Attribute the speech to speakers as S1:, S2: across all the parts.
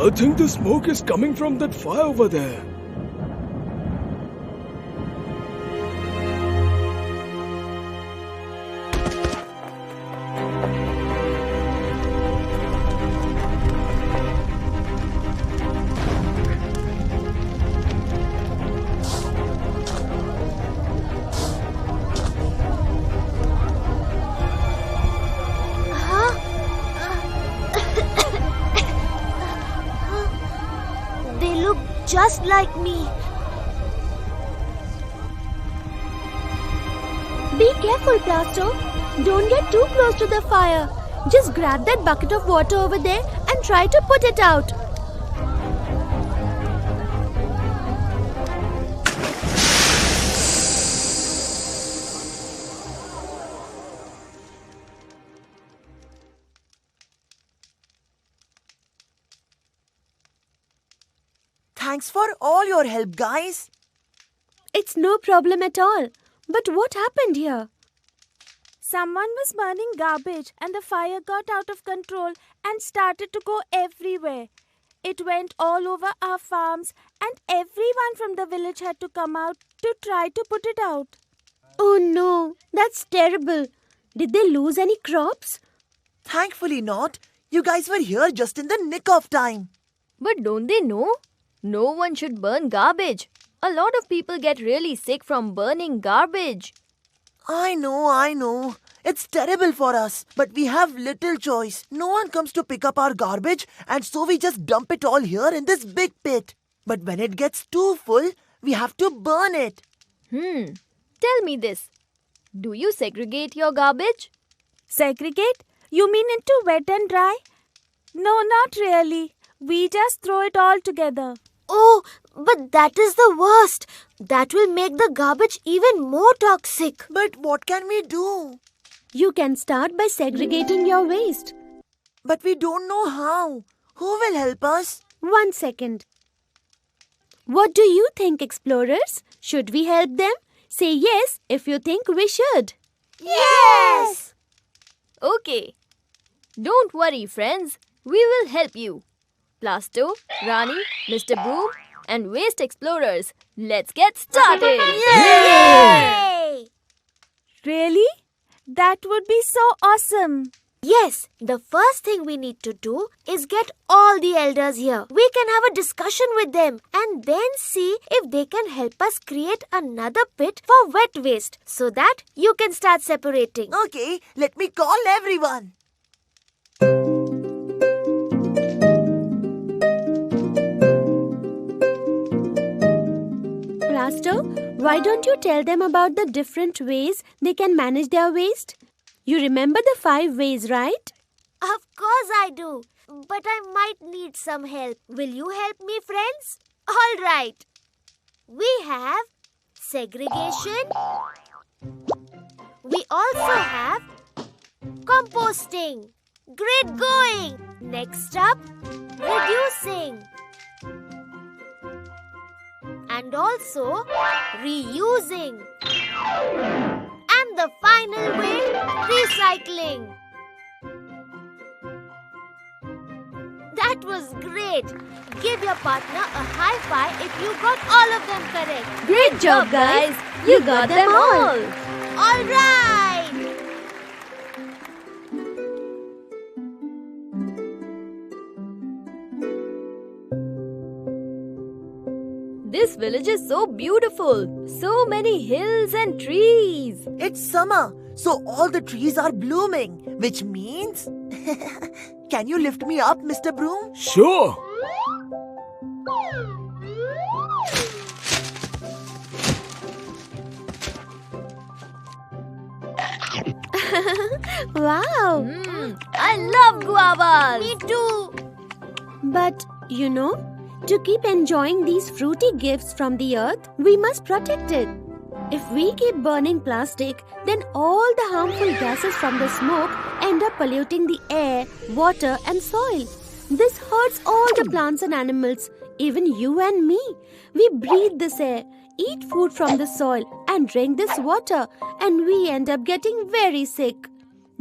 S1: I think the smoke is coming from that fire over there.
S2: Just like me. Be careful, Plasto. Don't get too close to the fire. Just grab that bucket of water over there and try to put it out.
S3: Thanks for all your help, guys.
S2: It's no problem at all. But what happened here?
S4: Someone was burning garbage and the fire got out of control and started to go everywhere. It went all over our farms and everyone from the village had to come out to try to put it out.
S2: Oh no, that's terrible. Did they lose any crops?
S3: Thankfully not. You guys were here just in the nick of time.
S5: But don't they know? No one should burn garbage. A lot of people get really sick from burning garbage.
S3: I know. It's terrible for us, but we have little choice. No one comes to pick up our garbage, and so we just dump it all here in this big pit. But when it gets too full, we have to burn it.
S5: Tell me this. Do you segregate your garbage?
S4: Segregate? You mean into wet and dry? No, not really. We just throw it all together.
S2: Oh, but that is the worst. That will make the garbage even more toxic.
S3: But what can we do?
S2: You can start by segregating your waste.
S3: But we don't know how. Who will help us?
S2: 1 second. What do you think, explorers? Should we help them? Say yes if you think we should.
S3: Yes!
S5: Okay. Don't worry, friends. We will help you. Plasto, Rani, Mr. Broom, and Waste Explorers. Let's get started!
S2: Yay!
S4: Really? That would be so awesome.
S2: Yes, the first thing we need to do is get all the elders here. We can have a discussion with them and then see if they can help us create another pit for wet waste so that you can start separating.
S3: Okay, let me call everyone.
S2: Plasto, why don't you tell them about the different ways they can manage their waste? You remember the 5 ways, right? Of course I do. But I might need some help. Will you help me, friends? All right. We have segregation. We also have composting. Great going. Next up, reducing. And also reusing. And the final way, recycling. That was great. Give your partner a high five if you got all of them correct.
S5: Great job, guys. You got them all.
S2: All right.
S5: This village is so beautiful. So many hills and trees.
S3: It's summer, so all the trees are blooming, which means... Can you lift me up, Mr. Broom?
S1: Sure.
S2: Wow.
S5: I love guavas.
S2: Me too. But, you know, to keep enjoying these fruity gifts from the earth, we must protect it. If we keep burning plastic, then all the harmful gases from the smoke end up polluting the air, water and soil. This hurts all the plants and animals, even you and me. We breathe this air, eat food from the soil and drink this water, and we end up getting very sick.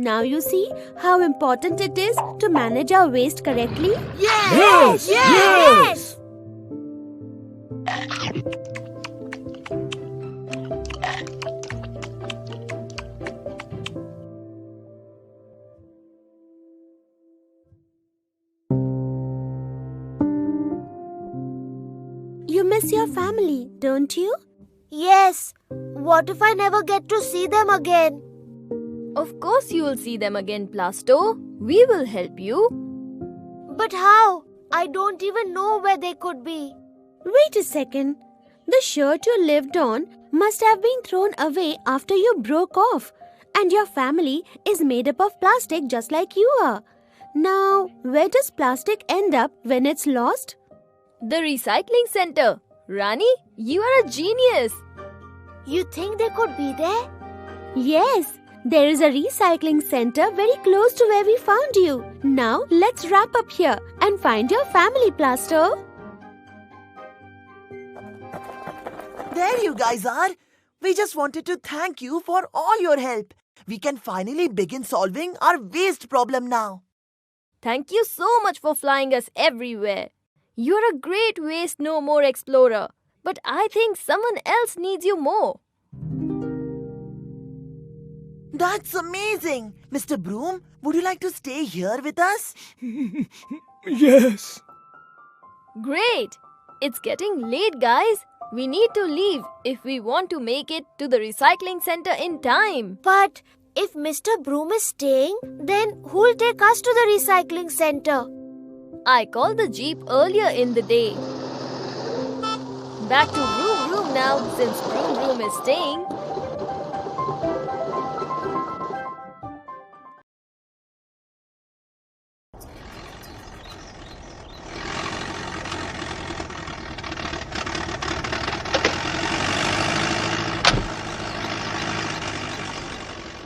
S2: Now you see how important it is to manage our waste correctly?
S1: Yes! Yes!
S2: You miss your family, don't you?
S6: Yes. What if I never get to see them again?
S5: Of course you will see them again, Plasto. We will help you.
S6: But how? I don't even know where they could be.
S2: Wait a second. The shirt you lived on must have been thrown away after you broke off. And your family is made up of plastic just like you are. Now, where does plastic end up when it's lost?
S5: The recycling center. Rani, you are a genius.
S6: You think they could be there?
S2: Yes, there is a recycling center very close to where we found you. Now, let's wrap up here and find your family, Plasto.
S3: There you guys are. We just wanted to thank you for all your help. We can finally begin solving our waste problem now.
S5: Thank you so much for flying us everywhere. You're a great Waste No More explorer. But I think someone else needs you more.
S3: That's amazing. Mr. Broom, would you like to stay here with us?
S1: Yes.
S5: Great. It's getting late, guys. We need to leave if we want to make it to the recycling center in time.
S6: But if Mr. Broom is staying, then who'll take us to the recycling center?
S5: I called the jeep earlier in the day. Back to Vroom Vroom now, since Vroom Vroom is staying.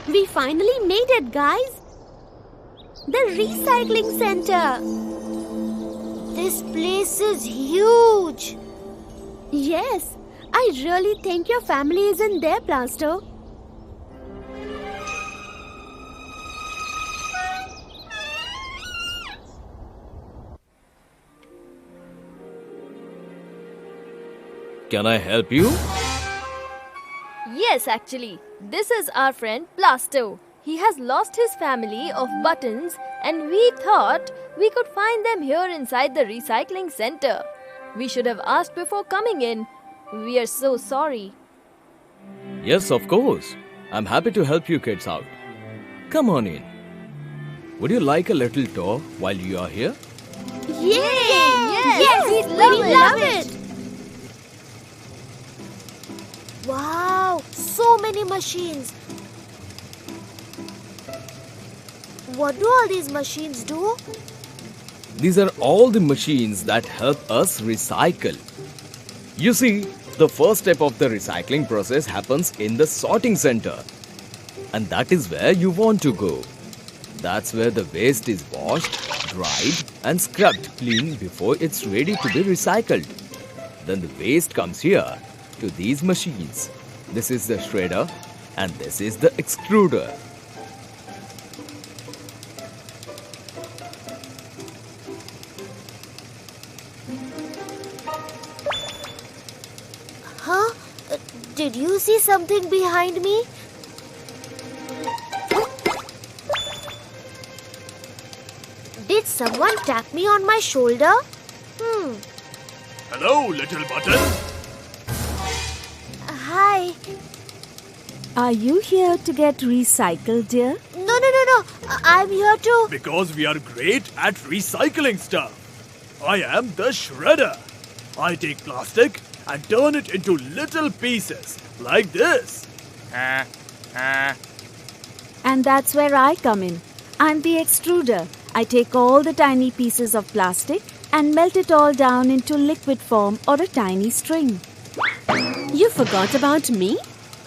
S2: We finally made it, guys. The recycling center.
S6: This place is huge.
S2: Yes, I really think your family is in there, Plasto.
S1: Can I help you?
S5: Yes, actually. This is our friend Plasto. He has lost his family of buttons and we thought we could find them here inside the recycling center. We should have asked before coming in. We are so sorry.
S1: Yes, of course. I'm happy to help you kids out. Come on in. Would you like a little tour while you are here?
S5: Yes, we love it.
S6: Wow, so many machines. What do all these machines do?
S1: These are all the machines that help us recycle. You see, the first step of the recycling process happens in the sorting center. And that is where you want to go. That's where the waste is washed, dried and scrubbed clean before it's ready to be recycled. Then the waste comes here to these machines. This is the shredder and this is the extruder.
S6: Huh? Did you see something behind me? Did someone tap me on my shoulder?
S7: Hello, little button.
S6: Hi.
S4: Are you here to get recycled, dear?
S6: No. I'm here to...
S7: Because we are great at recycling stuff. I am the shredder. I take plastic and turn it into little pieces like this.
S4: And that's where I come in. I'm the extruder. I take all the tiny pieces of plastic and melt it all down into liquid form or a tiny string.
S2: You forgot about me?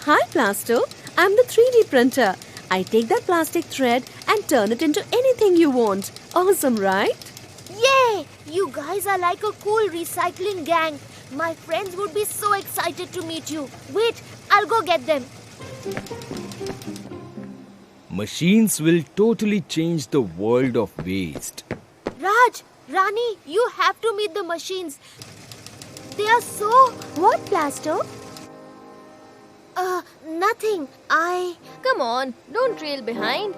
S2: Hi, Plasto. I'm the 3D printer. I take that plastic thread and turn it into anything you want. Awesome, right?
S6: Yay! You guys are like a cool recycling gang. My friends would be so excited to meet you. Wait, I'll go get them.
S1: Machines will totally change the world of waste.
S6: Raj, Rani, you have to meet the machines. They are so...
S2: What, Plasto?
S6: Nothing.
S5: Come on, don't trail behind.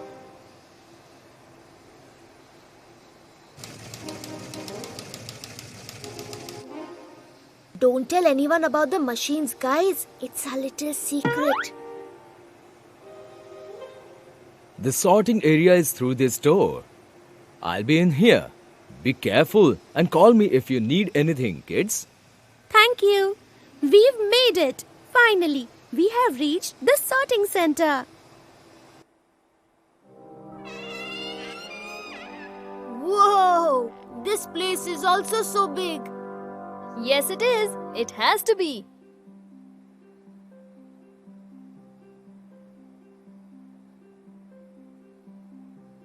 S6: Don't tell anyone about the machines, guys. It's a little secret.
S1: The sorting area is through this door. I'll be in here. Be careful and call me if you need anything, kids.
S2: Thank you. We've made it. Finally, we have reached the sorting center.
S6: Whoa! This place is also so big.
S5: Yes, it is. It has to be.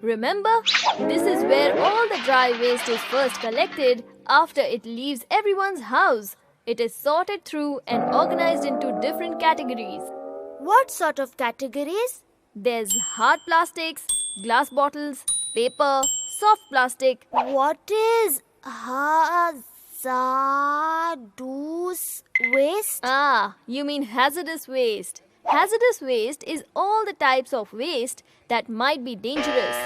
S5: Remember, this is where all the dry waste is first collected after it leaves everyone's house. It is sorted through and organized into different categories.
S6: What sort of categories?
S5: There's hard plastics, glass bottles, paper, soft plastic.
S6: What is hazardous waste?
S5: Ah, you mean hazardous waste. Hazardous waste is all the types of waste that might be dangerous.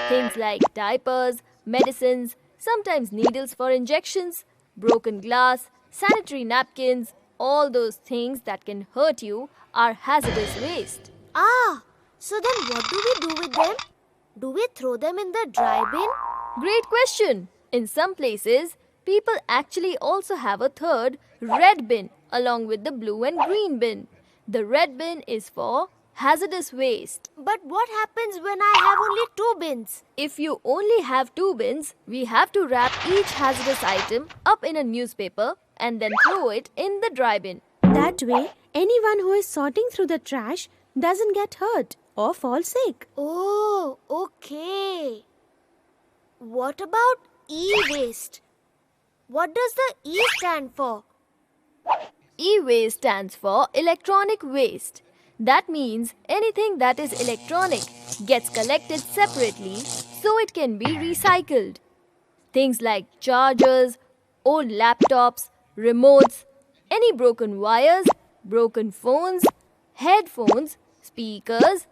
S5: Things like diapers, medicines, sometimes needles for injections, broken glass, sanitary napkins, all those things that can hurt you are hazardous waste.
S6: Ah, so then what do we do with them? Do we throw them in the dry bin?
S5: Great question. In some places, people actually also have a third, red bin, along with the blue and green bin. The red bin is for hazardous waste.
S6: But what happens when I have only 2 bins?
S5: If you only have 2 bins, we have to wrap each hazardous item up in a newspaper and then throw it in the dry bin.
S2: That way, anyone who is sorting through the trash doesn't get hurt or fall sick.
S6: Oh, okay. What about e-waste? What does the E stand for?
S5: E-waste stands for electronic waste. That means anything that is electronic gets collected separately so it can be recycled. Things like chargers, old laptops, remotes, any broken wires, broken phones, headphones, speakers,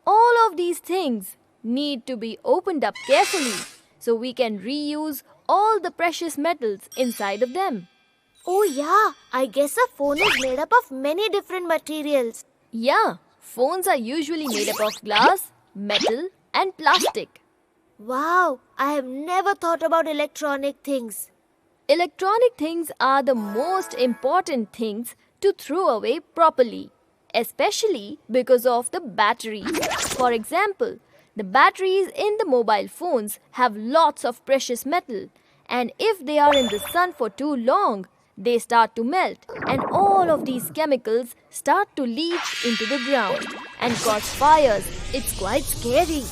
S5: all of these things need to be opened up carefully so we can reuse all the precious metals inside of them.
S6: Oh yeah, I guess a phone is made up of many different materials.
S5: Yeah, phones are usually made up of glass, metal, and plastic.
S6: Wow, I have never thought about electronic things.
S5: Electronic things are the most important things to throw away properly, especially because of the batteries. For example, the batteries in the mobile phones have lots of precious metal, and if they are in the sun for too long, they start to melt, and all of these chemicals start to leach into the ground and cause fires. It's quite scary.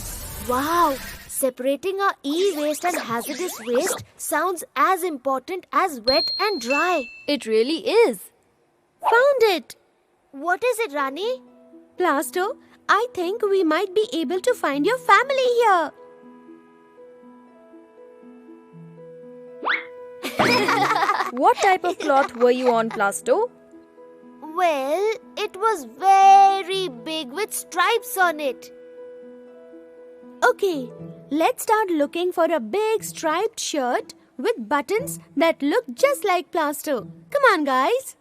S6: Wow, separating our e-waste and hazardous waste sounds as important as wet and dry.
S5: It really is.
S2: Found it!
S6: What is it, Rani?
S2: Plasto, I think we might be able to find your family here.
S5: What type of cloth were you on, Plasto?
S6: Well, it was very big with stripes on it.
S2: Okay, let's start looking for a big striped shirt with buttons that look just like Plasto. Come on, guys.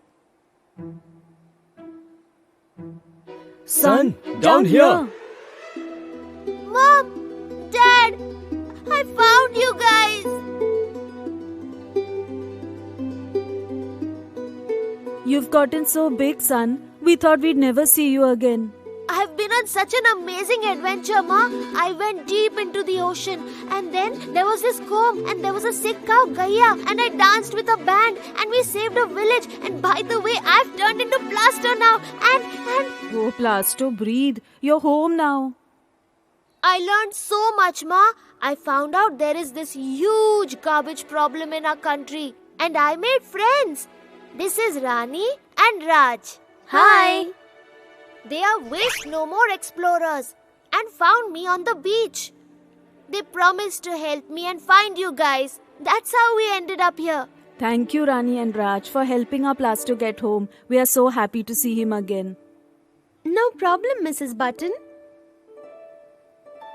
S1: Son, down here.
S6: Mom, Dad, I found you guys.
S8: You've gotten so big, son. We thought we'd never see you again.
S6: I've been on such an amazing adventure, Ma. I went deep into the ocean, and then there was this comb, and there was a sick cow, Gaya, and I danced with a band, and we saved a village. And by the way, I've turned into Plasto now, and...
S8: Oh, Plasto, breathe. You're home now.
S6: I learned so much, Ma. I found out there is this huge garbage problem in our country, and I made friends. This is Rani and Raj.
S5: Hi.
S6: They are Waste No More explorers. and found me on the beach. They promised to help me and find you guys. That's how we ended up here.
S8: Thank you, Rani and Raj, for helping our Plasto get home. We are so happy to see him again.
S2: No problem, Mrs. Button.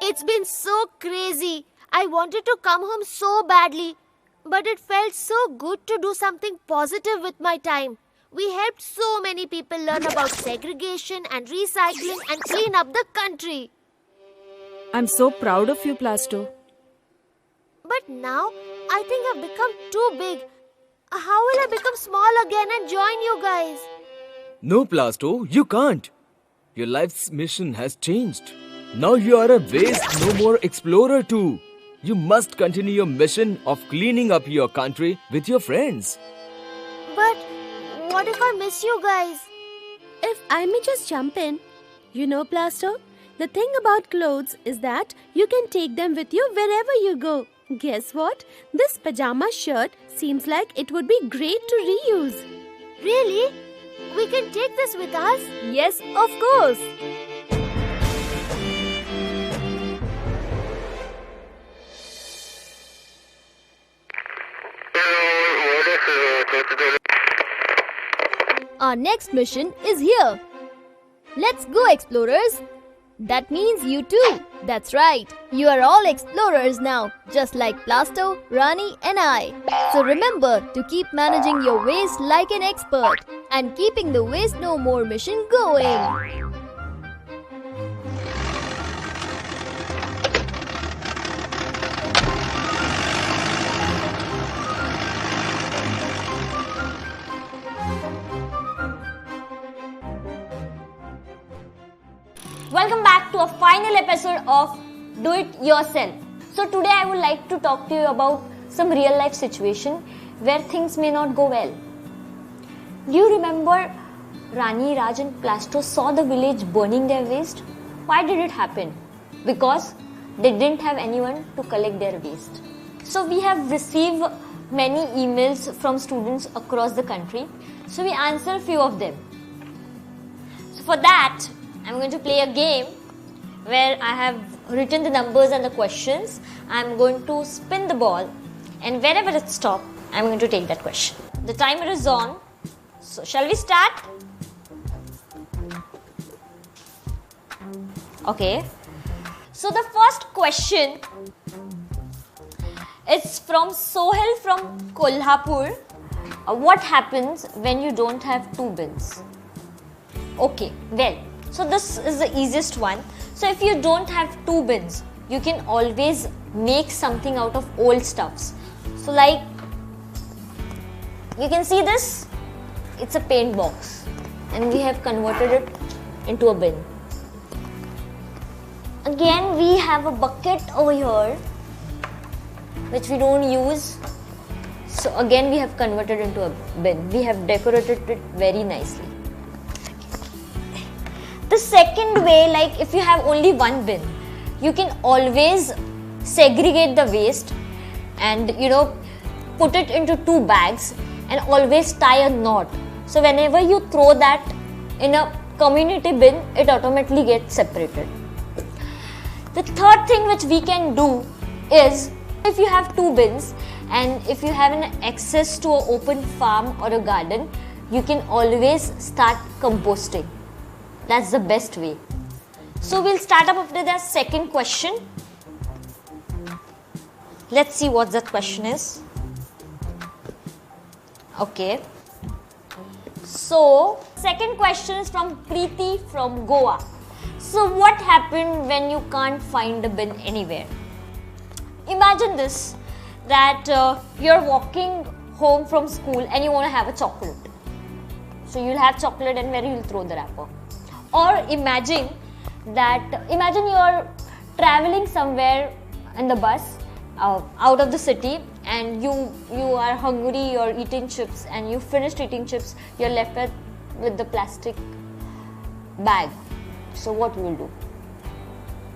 S6: It's been so crazy. I wanted to come home so badly, but it felt so good to do something positive with my time. We helped so many people learn about segregation and recycling and clean up the country.
S8: I'm so proud of you, Plasto.
S6: But now, I think I've become too big. How will I become small again and join you guys?
S1: No, Plasto, you can't. Your life's mission has changed. Now you are a waste, no more explorer too. You must continue your mission of cleaning up your country with your friends.
S6: But what if I miss you guys?
S2: If I may just jump in, you know, Plasto, the thing about clothes is that you can take them with you wherever you go. Guess what? This pajama shirt seems like it would be great to reuse.
S6: Really? We can take this with us?
S5: Yes, of course. Our next mission is here. Let's go, explorers. That means you too. That's right. You are all explorers now, just like Plasto, Rani and I. So remember to keep managing your waste like an expert and keeping the Waste No More mission going.
S9: Welcome back to a final episode of Do It Yourself. So today I would like to talk to you about some real life situation where things may not go well. Do you remember Rani, Raj and Plasto saw the village burning their waste? Why did it happen? Because they didn't have anyone to collect their waste. So we have received many emails from students across the country. So we answer a few of them. So for that, I'm going to play a game where I have written the numbers and the questions. I'm going to spin the ball and wherever it stops, I'm going to take that question. The timer is on. So shall we start? Okay. So the first question is from Sohel from Kolhapur. What happens when you don't have 2 bins? Okay, well. So this is the easiest one. So if you don't have 2 bins, you can always make something out of old stuffs. So like, you can see this, it's a paint box and we have converted it into a bin. Again, we have a bucket over here which we don't use. So again, we have converted into a bin. We have decorated it very nicely. The second way, like if you have only 1 bin, you can always segregate the waste and put it into 2 bags and always tie a knot. So whenever you throw that in a community bin, it automatically gets separated. The third thing which we can do is, if you have 2 bins and if you have an access to an open farm or a garden, you can always start composting. That's the best way. So we'll start up with the second question. Let's see what that question is. Okay. So, second question is from Preeti from Goa. So what happened when you can't find a bin anywhere? Imagine this, that you're walking home from school and you want to have a chocolate. So you'll have chocolate and where you'll throw the wrapper. Or imagine you're traveling somewhere in the bus out of the city and you are hungry, you're eating chips and you finished eating chips, you're left with the plastic bag. So what will you do?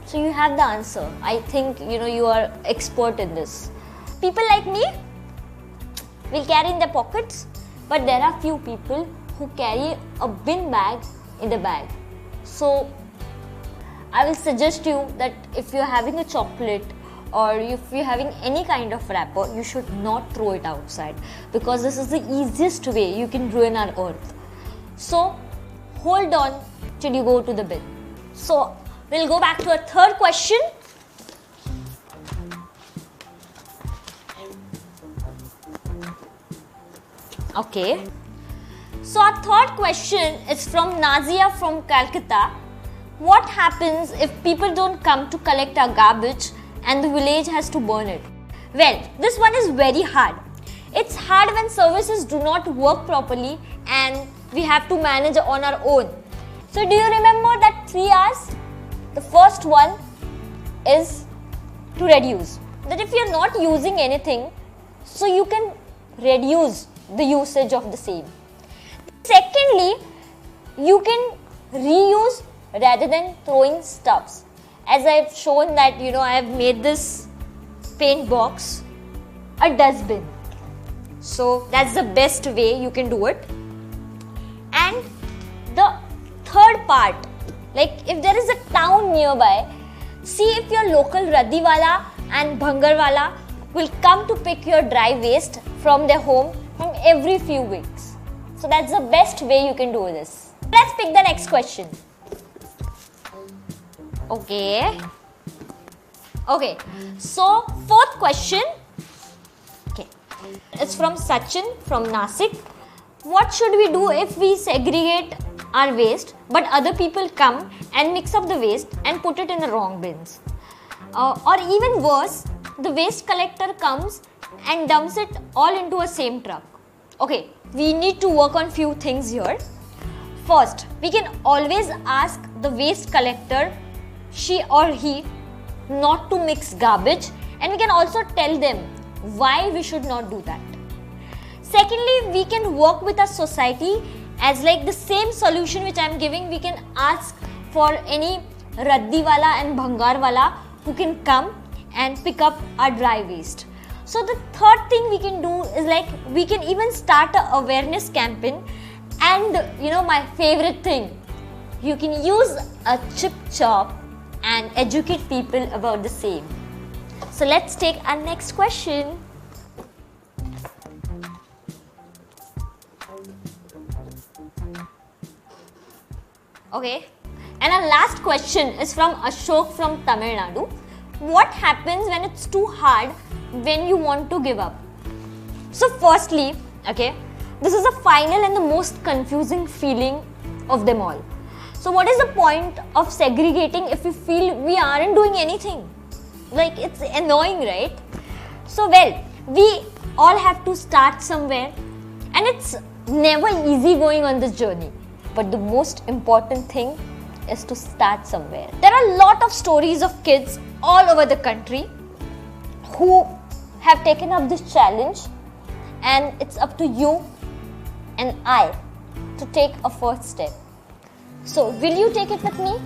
S9: So you have the answer. I think you are expert in this. People like me will carry in their pockets, but there are few people who carry a bin bag in the bag. So I will suggest you that if you're having a chocolate or if you're having any kind of wrapper, you should not throw it outside, because this is the easiest way you can ruin our earth. So hold on till you go to the bin. So we'll go back to our third question. Okay. So our third question is from Nazia from Calcutta. What happens if people don't come to collect our garbage and the village has to burn it? Well, this one is very hard. It's hard when services do not work properly and we have to manage on our own. So do you remember that 3 R's? The first one is to reduce. That if you're not using anything, so you can reduce the usage of the same. Secondly, you can reuse rather than throwing stuffs. As I've shown that, I have made this paint box a dustbin. So that's the best way you can do it. And the third part, like if there is a town nearby, see if your local Raddiwala and Bhangarwala will come to pick your dry waste from their home from every few weeks. So that's the best way you can do this. Let's pick the next question. Okay. So fourth question. Okay. It's from Sachin from Nasik. What should we do if we segregate our waste but other people come and mix up the waste and put it in the wrong bins? Or even worse, the waste collector comes and dumps it all into a same truck. Okay, we need to work on few things here. First, we can always ask the waste collector, she or he, not to mix garbage, and we can also tell them why we should not do that. Secondly, we can work with a society as like the same solution which I am giving, we can ask for any Raddiwala and Bhangarwala who can come and pick up our dry waste. So the third thing we can do is like we can even start a awareness campaign, and my favorite thing, you can use a chip chop and educate people about the same. So let's take our next question. Okay, and our last question is from Ashok from Tamil Nadu. What happens when it's too hard when you want to give up? So firstly, okay, this is the final and the most confusing feeling of them all. So what is the point of segregating if we feel we aren't doing anything? Like, it's annoying, right? So well, we all have to start somewhere, and it's never easy going on this journey. But the most important thing is to start somewhere. There are a lot of stories of kids all over the country who have taken up this challenge, and it's up to you and I to take a first step. So will you take it with me?